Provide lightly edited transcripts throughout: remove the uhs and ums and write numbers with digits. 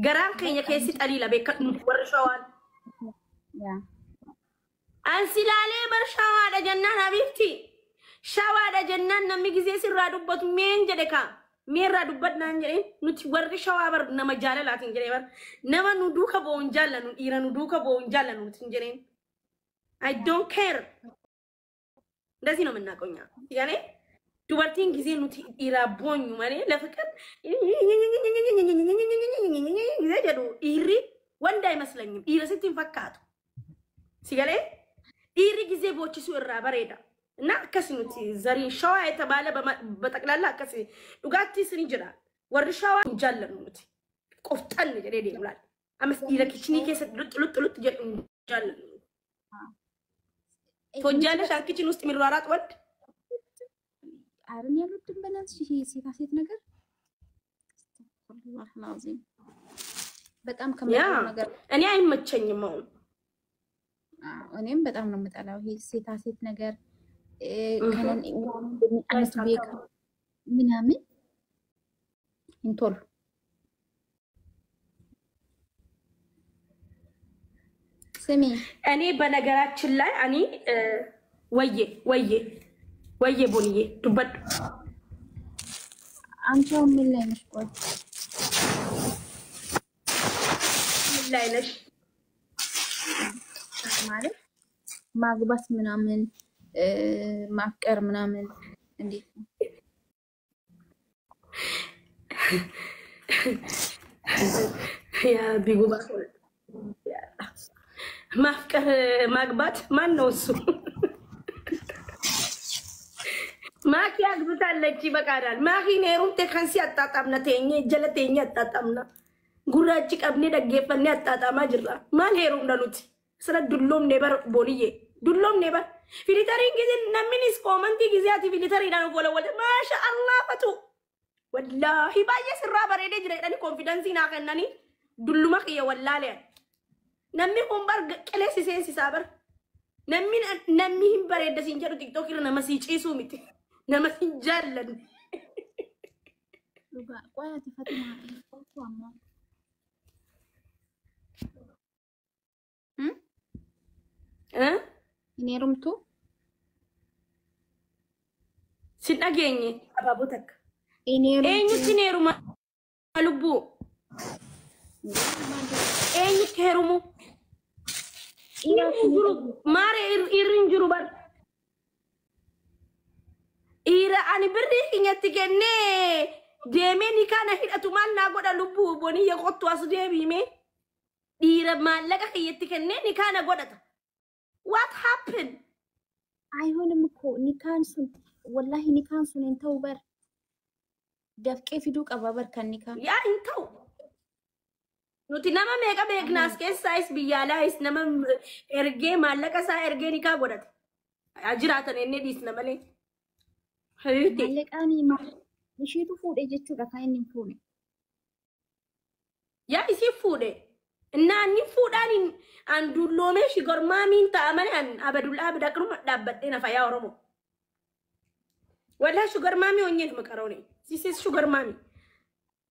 Garan keenya keessi xaliila beeka warra shawaan. Yeah. Ansilaalee bar shawaadha jennaan habibti. Shawaadha jennaan namni gisee sirraa dubbatu meen jedhe ka. Meerraa dubbadnaan jedheen nuti warri shawaa bar nama jaalalaatiin jedhee bar nama nu duuka bo'uun jaallannu dhiira nu duuka bo'uun jaallannu nuti jedheen. I don't care. እንደዚህ ነው የምናቆኛ ያኔ ዱበርቲን ጊዜ ኑቲ ኢራቦኝ ማለት ለፍቅር ይዘደዱ ኢሪ ወንድ አይመስለኝም ኢረስቲን ፈካቱ ሲገለ ኢሪ ጊዜ ቦችሱ እራ በሬዳ እና ከስኑቲ ዘሪ ሻዋ የተባለ በጠቅላላ ከስ ዱጋቲ ስን ይጅራል ወር ሻዋ እንጃለኑት ቆፍጠን ጀዴ ይላል አመስ ኢረኪችኒ ከሰ ጥሉጥ ጀለኑ ቶጃለሽ አንቺን ውስጥ የሚሯራጥ ወድ አረን ያሉትን በላንስ ሴት ነገር والله العظيم በጣም ከመጣው ነገር እኔ አይመቸኝም ነው እኔም በጣም ነው የምጠላው ይሄ ሴት ነገር ከነን አንስ ቤክ ምናምን እንቶል ስሚ እኔ በነገራችን ላይ እኔ ወዬ ቦንዬ ዱበድ አንቺው ምን ላይ ነሽ ቆይ ምን ላይ ነሽ ማለት ማግባት ምናምን ማፍቀር ምናምን እንዴት ነው ያ ቢጉባ ማፍቀር ማግባት ማን ነው እሱ ማኪ አግብታለች ይበቃዳል ማኪ ነሩም ተከንሲ አጣጣምና ተኛ ጀለተኛ አጣጣምና ጉራጭ ቀብኔ ደገፈኔ አጣጣማ ጅራ ማን ሄሩም ደሉት ስለ ዱሎም ኔበር ቦልዬ ዱሎም ኔበር ፊሊተሪን ጊዜ ነምንስ ኮመንቲ ጊዜያት ፊሊተሪ ዳን ወለወለ ማሻአላህ ፈቱ ወላሂ ባየ ስራ በሬደ ጅረዳኒ ኮንፊደንስ ናከናኒ ዱሉማ ከየ ወላለ namni umbar qeleesi seensi sabar namni hin bareedda siin jedhu tiktok irra nama sii ciisuu miti nama hin jaallan luga qoyati fatima qoftu amma ineerumtu sin dhageenye abaaboo takka eenyutti neeruma lubbuu eenyutti heerumu mare irin juru bar ira ani birri kinyatti kenne deme ni kana hidatu man na goda lubbu boni ya qottu asdebi me dira malaga kinyatti kenne ni kana godata what happened አይሆንም እኮ ኒካን ሱን ወላሂ ኒካን ሱን እንተው በር ደፍቄ ፊዱ ቀባበር ከኒካ ያ እንተው nuti nama meeqa beeknaas keessais biyyaalais nama ergee maallaqa isaa ergee nikaa godhate ajiraatan inni dhiisna malee maallaqaani ishiitu fuudhe jechuudha kan inni fuudhe yaa isii fuudhe እናani fuudhaan an dulloome shigormaamiin ta'amane an abadul abdaqruma dhaabbadhee nafa yaa oromo wala shigormaami onyen makarone sisis shigormaami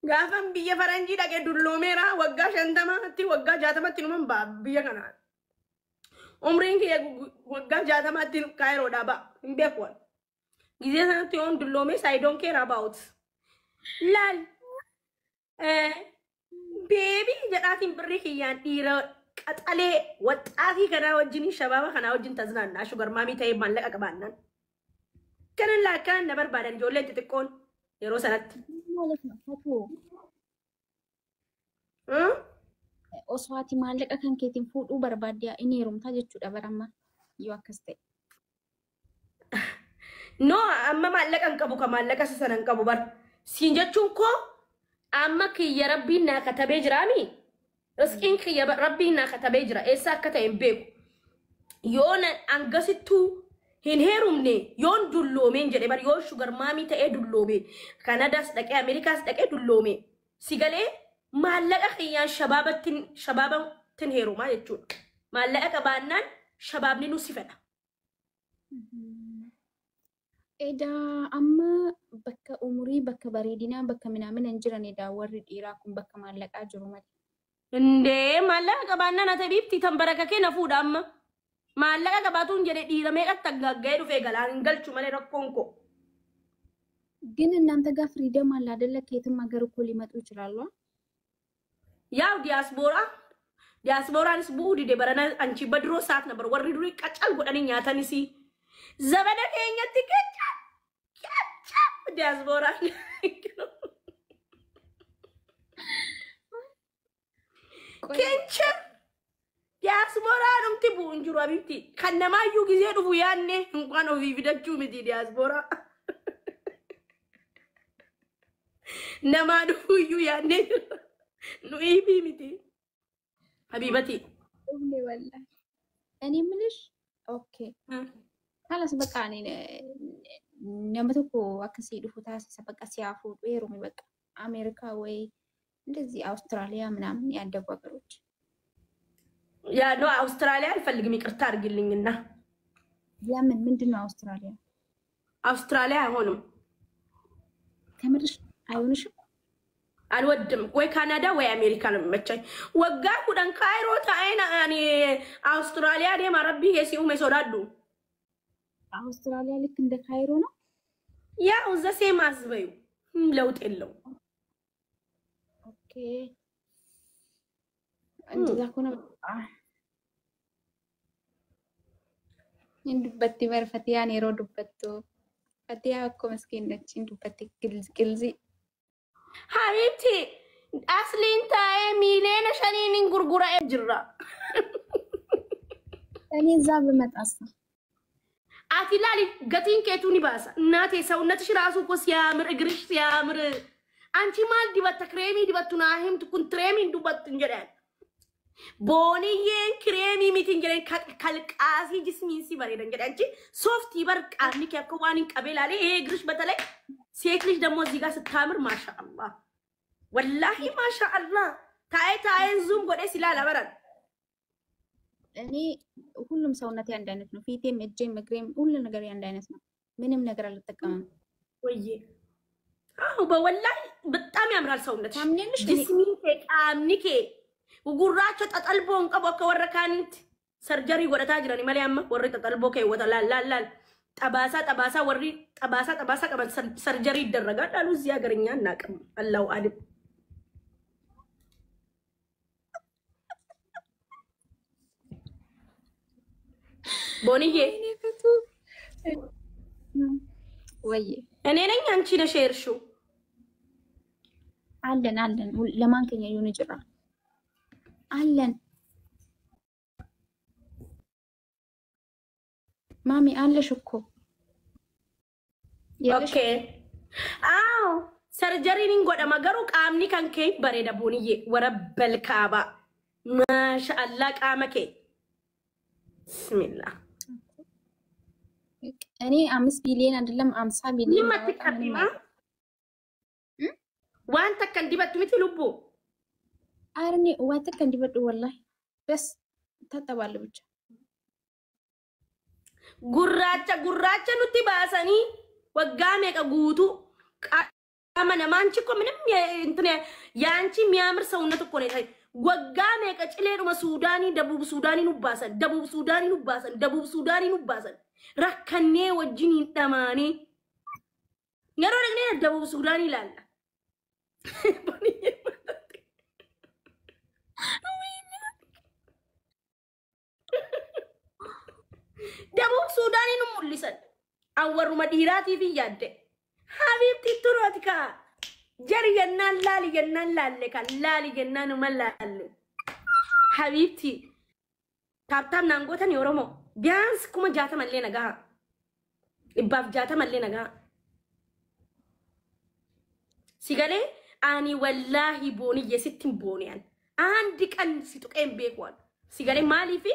gaafan biyya faranjii dhaqee dulloomeera waggaa 50tti waggaa 60tti numan ba biyya kana umriin kee waggaa 60tti kaayiroo dhaba hin beekwan gisee sanatti on dulloomee I don't care about lal baby jedhaatiin birri kiyyaan dhiira qaxalee waxaatii kana wajjin shabaaba kana wajjin taznaannaa shugarmaamii ta'ee maallaqa qabaannan kanan laakkaan na barbaadan ijoolleen xixiqqoon yeroo sanatti ማለት ነው ፈቶ ኦስዋቲ ማለቀ ከንኬቲን ፉዱ በርባዲያ ኢኔሩምታ ጀቹዳ በረማ ዩ አከስተ ኖ አማ ማለቀን ቀቡ ከማለቀ ሰሰነን ቀቡ በር ሲንጀቹን ኮ አማ ከየረቢና ከተቤ ጅራሚ እስኪን ከየረቢና ከተቤ ጅራ ኤሳ ከተይም ቤኩ ዮነ አንገስቱ hinherumne yon dullome njede bar yon sugar mami ta e dullome Canada's dake America's dake dullome sigale malaqa khiyan shababatin heruma jechu malaqa qabannan shababni nu sifada eda amma bakka umurii bakka bareedinaa bakka minaamin hin jiranidha warri dhiiraa kun bakka maallaqaa jiru malee. Indee maallaqa qabaannaan ati biifti tan baraka kee na fuudha amma. Maallaqa qabaatuun jedhe dhiira meeqatti aggagga'ee dhufee galaan hin galchu malee rakkoon koo. ግን እናንተ ጋር ፍሪደም አለ አይደለ? ከየትም ሀገር እኮ ሊመጡ ይችላሉ። ያው ዲያስፖራንስ ቡዲ ደበረና አንቺ በድሮ ሰዓት ነበር ወሪ ዱሪ ቀጫል ጎዳኒ ኛታኒሲ ዘበደ ከኛት ከጫ ዲያስፖራ ከንቸ ዲያስፖራ ነው ትቡ እንጅሩ አቢቲ ከነማዩ ጊዜ ዱፉ ያኔ እንኳን ኦቪ ቪደቹ ምዲ ዲያስፖራ نما دفويو يعني نويبي متي حبيبتي أمي والله أنا ملش أوكي خلاص بقى يعني نمتكو أكسي دفوتاسي سبقة سيافو ويرومي بقى أمريكا وي እንደዚህ አውስትራሊያ ምናምን ያደጉ ሀገሮች ያ ነው አውስትራሊያ አልፈልግም ይቅርታ አድርግልኝና ለምን ምንድነው አውስትራሊያ አይሆንም ከምርሽ አይሆንሽም አልወድም ወይ ካናዳ ወይ አሜሪካ ነው የሚመቸኝ ወጋ ኩዳን ካይሮ ታይና ያኔ አውስትራሊያ ደማ ረቢ የሲኡ መሶዳዱ አውስትራሊያ ልክ እንደ ካይሮ ነው ያው ዘሴም አዝበዩ ለውጥ የለው ኦኬ እንደዛ ኮነ እንዱበት በርፈቲያ ኔሮ ዱበቱ ፈቲያ እኮ መስኪን ነች እንዱበት ግልዚ حبيبتي اصلي انت ميلين شنين غرغره اجرا እኔ እዛ በመጣስ አቲላሊ ገቲን ከቱኒ ባሳ እናቴ ሰውነትሽ ራሱ እኮ ሲያምር እግርሽ ሲያምር አንቺ ማል ዲበት ክሬሚ ዲበቱና ህም ትኩን ትሬሚ እንዱበት እንጀራል ቦኒዬ ክሬሚ ሚት እንጀራል ካልቃሲ ጅስሚን ሲበሬ እንጀራ አንቺ ሶፍት ይበርቃል ንከከዋኒ ቀበላለ ይሄ እግርሽ በተለይ ሴት ልጅ ደግሞ እዚህ ጋር ስታምር ማሻአላህ ወላሂ ማሻአላህ ታይ ዙም ጎዴ ሲላል አበራል እኔ ሁሉም ሰውነቴ አንድ አይነት ነው ፊቴም እጄም እግሬም ሁሉ ነገር አንድ አይነት ነው ምንም ነገር አልተጠቀመም ወይዬ አው በወላሂ በጣም ያምራል ሰውነት ታምኔልሽ ጅስሚን ተቃምኒኬ ጉራቾ ተጠልቦን ቀቦ ከወረካንት ሰርጀሪ ወደታ ጅራኒ ማሊያማ ወረ ተጠልቦ ከይወታላላል ጠባሳ ወሪ ጠባሳ ቀበል ሰርጀሪ ይደረጋል አሉ እዚህ ሀገርኛ እናቀም አላሁ አለም ቦኒዬ ወይ እኔ ነኝ አንቺ ነሽ የርሽው አለን ለማንከኛ ይሁን ይጭራ አለን ማሚ አለሽ እኮ ኦኬ አው ሰርጀሪን ጎደማ ገሩ ቃምኒ ከንከ በሬዳ ቦኒዬ ወረበል ካባ ማሻአላ ቃመከ ቢስሚላህ እኔ 5 ቢሊዮን አይደለም 50 ቢሊዮን ማትከቢማ ዋንተ ከንዲበቱ ምትሉቡ አርኒ ዋንተ ከንዲበቱ ወላሂ በስ ተጠባለ ብቻ ጉራቻ ኑቲ ባሰኒ ወጋሜ ቀጉቱ ቃመነ ማንቺ እኮ ምንም እንትን ያንቺ የሚያምር ሰውነት እኮ ነው ወጋሜ ቀጭሌሩ ሱዳኒ ደቡብ ሱዳኒ ኑባሰን ረከኔ ወጅኒ ደማኒ ነሮ ደግኔ ደቡብ ሱዳኒ ይላል ደቡብ ሱዳኒ ነው ሙሊሰን አወሩ መዲራቲ ቢያደ ሀቢብቲ ቱሮትካ ጀሪ የናን ላሊ የናን መላል ሀቢብቲ ታብታም ናንጎተን የኦሮሞ ቢያንስ ኩመ ጃተ መሌ ነጋ ኢባፍ ጃተ መሌ ነጋ ሲገሌ አኒ ወላሂ ቦኒ የሲቲን ቦኒያን አንድ ቀን ሲጡቀን ቤቋል ሲገሌ ማሊፊ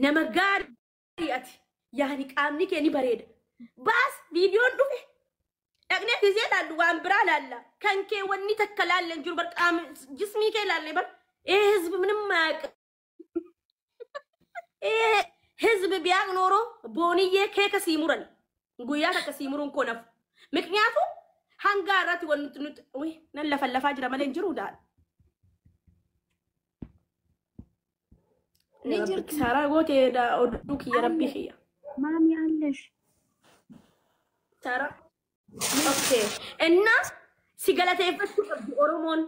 ነመጋሪያት ያኒ ቃምኒ ከኒ በሬድ ባስ ቪዲዮን ዱፌ እግኔ ጊዜ ላሉ ዋንብራ ላላ ከንኬ ወኒ ተከላለ እንጁር በርቃም ጅስሚ ከላለ በር ህዝብ ምንም ማያቅ ህዝብ ቢያቅ ኖሮ ቦኒዬ ከከሲሙረን ጉያ ከከሲሙሩን ኮነፍ ምክንያቱም ሃንጋራት ወንት ወይ ነለፈለፋ ጅራ ማለን ጅሩ ዳል ነጅር ሳራ ጎቴ ዳ ኦዱክ የረቢ ኺያ ማሚ አለሽ ሳራ ኦኬ እና ሲገለተ ይፈቱ ኦሮሞን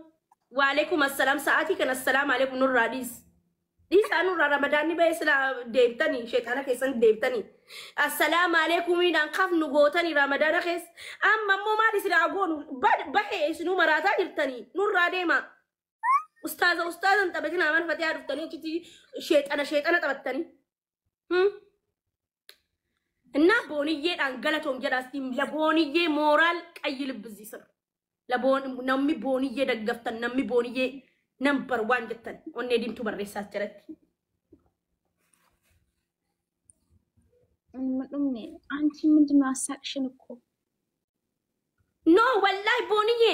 ወአለይኩም አሰላም ሰዓቲ ከነ ሰላም አለይኩም ኑር ራዲስ ዲሳኑ ረመዳን በይስላ ደብተኒ ሸይጣና ከሰን ደብተኒ السلام عليكم إذا خاف نقوتني رمضان خيس أما مو ما لسه أقول بحي شنو مراتا جبتني نور راديما أستاذ أنت بتنا من فتيا عرفتني تي شيطان تبتني النابونية أنقلتهم جراستيم لبونية مورال أي لبزي سر لبون نمي بونية دقفتن نمي بونية نمبر 1 جتن ونديم تبرسات جرت አንቺ ምንድነው አሳቅሽን እኮ ኖ ወላይ ቦንዬ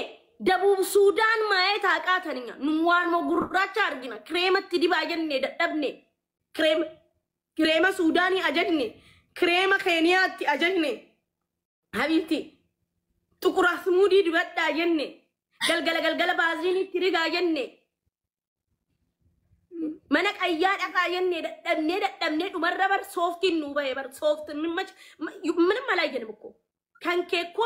ደቡብ ሱዳን ማየት አቃተንኛ ንዋን ሞጉራቻ አርጊና ክሬመት ዲባጀን ደደብኔ ክሬማ ሱዳኒ አጀድኔ ክሬማ ኬንያቲ አጀድኔ ሀቢብቲ ጥቁር አስሙዲ ድበዳ ጀኔ ገልገለ ባዝሊኒ ትሪጋ ጀኔ منك أياد أكاينني دمني تمرر بر سوفتين نوبة بر سوفت من ما لا يجنبكو كان كيكو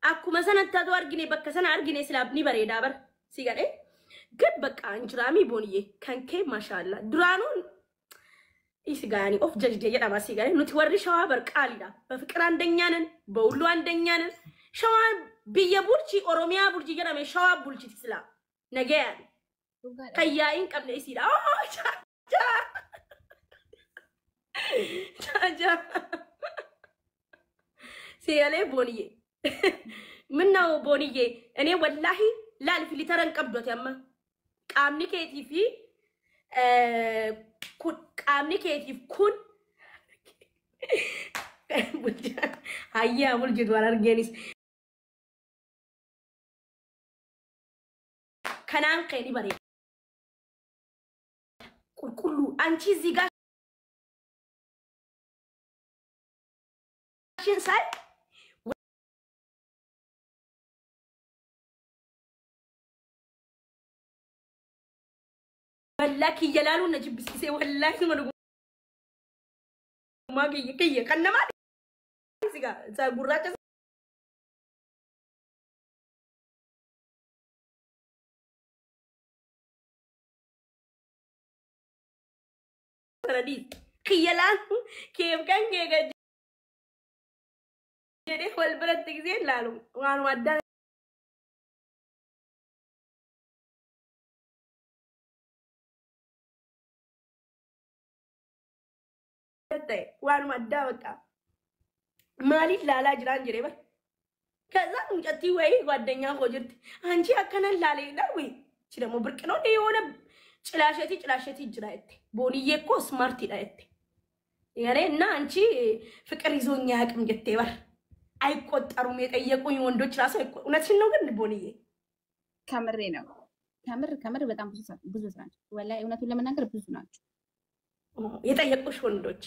أكو مثلا تدوار جنيه بكسنا أرجنيه سلابني بريدا بر سيجاره قد بك أنجرامي بونيه كان كي ما شاء الله درانون إيسجاني أوف جديد يا ما سيجاره نتوري شوا بركاليدا بفكر عندنيانن بقولو عندنيانن شوا بيجبورشي أوروميا بورشي جنا من شوا بورشي تسلا نجار كياين قبل يصير جا سيالي بونيه منو بونيه أنا والله لا الفيلي ترى نقبضت يا أما قامني كيتي في قامني كيتي كون هيا ولجد ولا رجالس كنان قيني بري كله أنتي زيجا شين ساي والله كي يلالو نجيب بسكسي والله ما كي كنا ما زيجا زاغورات Tadi kialan كيف كان كي jadi wal berat زين lalu ngan wadan wan wadda በቃ ማሊት ላላ ጅራን ጅሬ በር ከዛ እንጨቲ ወይ ጓደኛ ሆጅት አንቺ አከነን ላለ ይላል ወይ እቺ ደግሞ ብርቅ ነው የሆነ ጭላሸቲ ጅራይት ቦንዬ እኮ ስማርት ይላይት ያኔ እና አንቺ ፍቅር ይዞኛ ያቅም ጀቴ በር አይቆጠሩም የጠየቁኝ ወንዶች ራሱ እውነትሽን ነው ግን ቦንዬ ከምሬ ነው ከምር በጣም ብዙ ናቸው ወላሂ እውነቱን ለመናገር ብዙ ናቸው የጠየቁሽ ወንዶች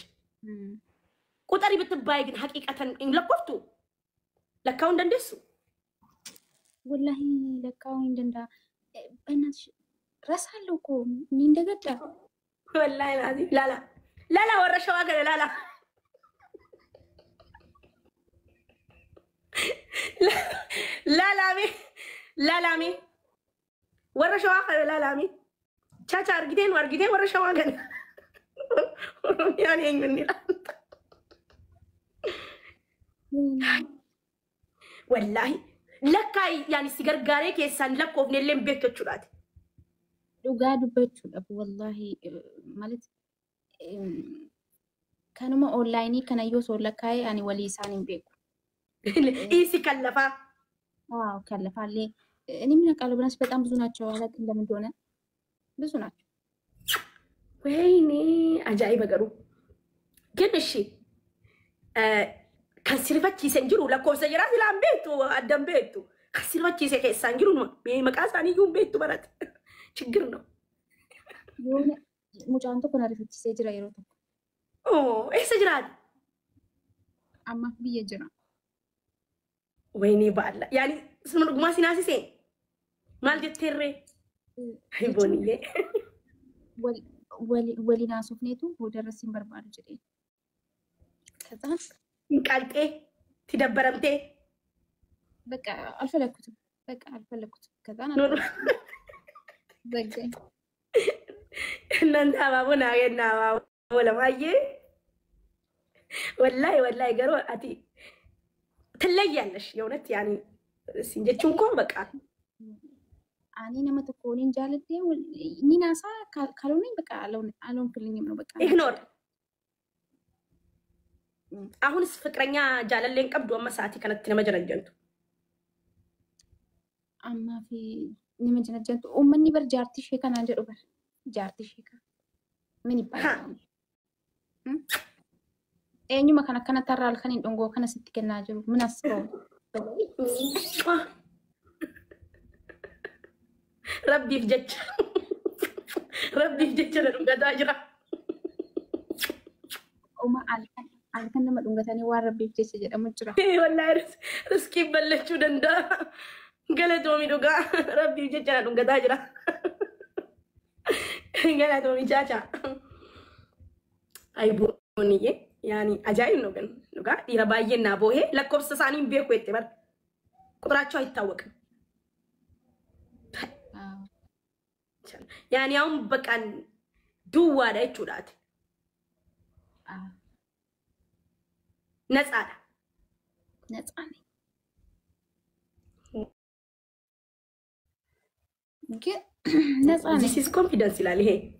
ቁጥሪ ብትባይ ግን ሐቂቀተን ለቆፍቱ ለካው እንደንደሱ ወላሂ ለካው እንደንዳ በእናትሽ ረሳለሁ እኮ ምን እንደገዳ ወላሂ ላላ ወረሻው አገረ ላላሜ ወረሻው አገረ ላላሜ ቻቻ አርጊቴን ወረሻው አገረ يعني والله لك يعني سيجار جارك يسان لك وفن اللي بيتو تشولات لو قاعد بيتو والله مالت كانوا ما أونلايني كان يوصل لك يعني وليسان بيكو إيسي كلفا كلفا لي إني من قالوا بناس بتأم بزونات شو هذا كله من دونه بزونات ويني عجائب قالوا كل شيء كان سيرفتي سنجرو لا كوسا جرا في لامبيتو قدام بيتو سيرفتي سكي سنجرو ما مكاساني يوم بيتو برات ችግር ነው የሆነ ሙጫንቶ ኮናሪፍቲ ሰጅራ ይሮቶ እህ ሰጅራ አማ ቢየ ጅራ ويني بالله يعني اسم ما سيناسي سين مال جتيري هاي بونية ولي ناسوف نيتو هو درسين بربادو جدين كذا قالت ايه تدبرمتي بقى الفلكتب كذا انا بقى ننتا بابونا غينا ولا ماي والله قالو اتي تليالش يونت يعني سنجتشونكم بقى أنا نما تكونين جالتي نينا سا كالوني بقى ألون كلني منو بقى إغنور አሁንስ ፍቅረኛ ጃለሌን ቀብዶ መሳቲ ከነት ነመጀነጀንቱ አማ ፊ ነመጀነጀንቱ ኡመኒ በር ጃርቲ ሼካ ናንጀ ዱበር ጃርቲ ሼካ ምን ይባላል ኤኙማ ከነ ተራል ከኔ ዶንጎ ከነ ስትከና ጀሩ ምን አስበው ረቢ ፍጀች ለዱንገታ ጅራ ኡማ አልከን ለመዱንገታኒ ዋረብ ፍጀች ጀደሙ ጅራ ወላሂ ርስኪ በለቹ ደንዳ ገለቶሚ ዱጋ ረቢ ፍጀች ለዱንገታ ጅራ ገለቶሚ ቻቻ አይቦንዬ ያኒ አጃይብ ነው ግን ዱጋ ይረባየና ቦሄ ለኮብስ ሳኒም ቤኩ ይተበር ቁጥራቸው አይታወቅም يعني يوم بكان دوا ده يشودات نسأله نسأله this is confidence لا ليه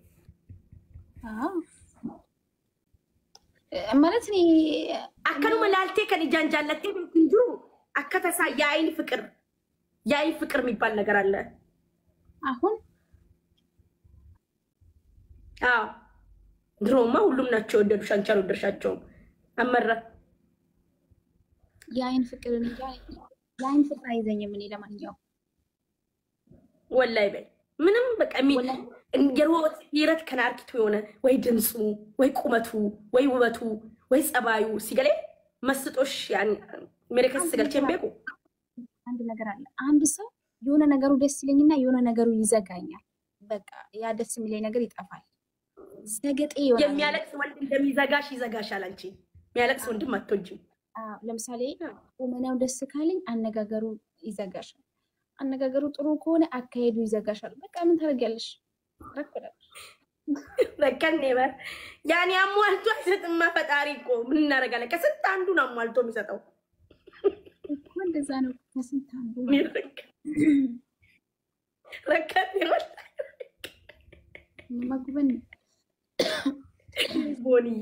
مالتني أكنو ملالتي كان يجانجالتي بنتجو أكتسا ياين فكر ميبال نجار الله أهون ድሮማ ሁሉም ናቸው ወደዱሽ አንቺ አልወደድሻቸውም አመረ ያይን ፍቅር አይዘኝም እኔ ለማንኛውም ወላሂ በይ ምንም በቃ የሮት ይረት ከናርኪቱ የሆነ ወይ ድምፁ ወይ ቁመቱ ወይ ውበቱ ወይ ጸባዩ ሲገለ መስጦሽ ያን መለከስ ሲገልቼም ቤቁ አንድ ነገር አለ አንድ ሰው የሆነ ነገሩ ደስ ይለኝና የሆነ ነገሩ ይዘጋኛል በቃ ያ ደስ የሚለኝ ነገር ይጠፋል ሰገጤ ይሆናል የሚያለቅስ ወንድ እንደሚዘጋሽ ይዘጋሻል አንቺ የሚያለቅስ ወንድም አትወጂም ለምሳሌ ቁመናው ደስ ካለኝ አነጋገሩ ይዘጋሻል አነጋገሩ ጥሩ ከሆነ አካሄዱ ይዘጋሻል በቃ ምን ታደርጊያለሽ ረከን ነበር ያኔ አሟልቶ አይሰጥም ፈጣሪ እኮ ምን እናደርጋለን ከስንት አንዱን አሟልቶ የሚሰጠው እኮ እንደዛ ነው ከስንት አንዱ ረከን ነበር መግበን ቦንዬ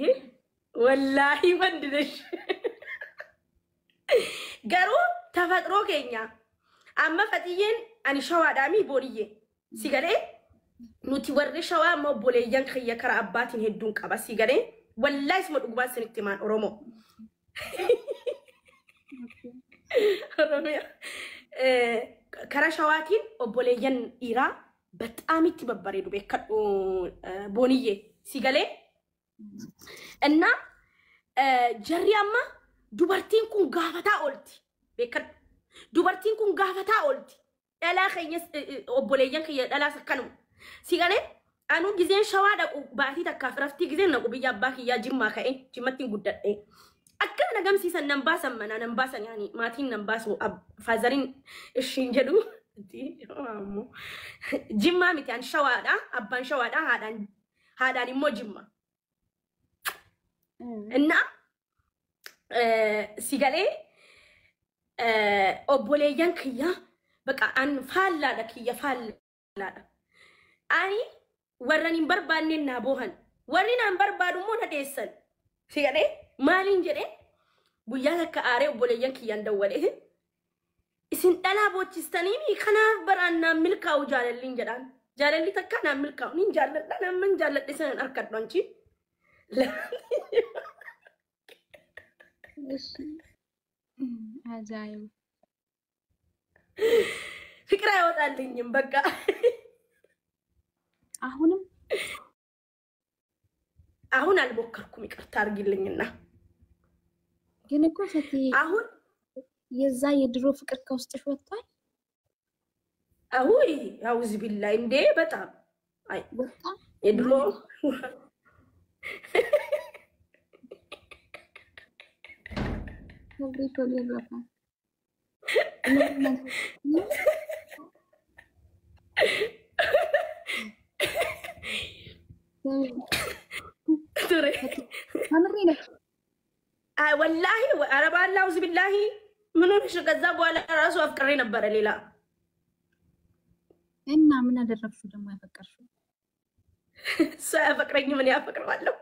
ወላሂ ወንድነሽ ገሩ ተፈጥሮ ከኛ አማ ፈጥየን አን ሸዋዳሚ ቦንዬ ሲገሬ ኑቲ ወር ሸዋ ሞቦሌያን ከየከራ አባቲን ሄዱን ቀባ ሲገሬ ወላሂ ስመ ዱግባን ስንክቲማን ኦሮሞ ከራሻዋቲን ኦቦሌያን ኢራ በጣም ይተበበሬዱ በከዱ ቦንዬ ሲገሌ እና ጀሪያማ ዱበርቲን ኩን ጋፈታ ኦልቲ በከዱ ዱበርቲን ኩን ጋፈታ ኦልቲ ዳላ ኸየስ ኦቦሌያን ከየ ዳላ ሰከኑ ሲገሌ አኑ ጊዜን ሸዋ ደቁ ባቲ ተካፍረፍቲ ጊዜን ነው ቢያ አባክ ያ ጅማ ከኤ ጅመቲን ጉደዴ አከነ ነገም ሲሰን ነምባሰመና ነምባሰን ያኒ ማቲን ነምባሱ ፋዘሪን እሺ እንጀዱ ጅማ ሚቲያን ሸዋዳ አባን ሸዋዳ ሃዳን ሞ ጅማ እና ሲገሌ ኦቦሌያን ክያ በቃ አን ፋላዳ ክያ ፋላዳ አኒ ወረኒን በርባኔና ቦሃን ወሪናን በርባዱ ሞ ነደሰን ሲገሌ ማሊን ጀዴ ጉያ ተከአሬ ኦቦሌያን ክያ እንደወለ isin dala bochistani kana barana milkaw jalallin jadan jalalli takana milkaw nin jalladana man jalladde san arkad donchi አጃይብ ፍቅር አይወጣልኝም በቃ አሁን አልሞከርኩም ይቅርታ አርግልኝና ግን እኮ ፈቲ አሁን የዛ የድሮ ፍቅር ከውስጥሽ ወጥቷል? አውይ አውዝ ቢላይ እንዴ በጣም አይ ወጣ የድሮ ወብሪቶ ሊረፋ ቱሬ አምሪነ አይ ወላሂ አረባ አውዝ ቢላሂ ምን ሆነሽ? ከዛ በኋላ ራሱ አፍቅሬ ነበረ ሌላ እና ምን አደረግሽው ደግሞ ያፈቀርሽው? እሱ ያፈቅረኝ ምን ያፈቅረዋለሁ?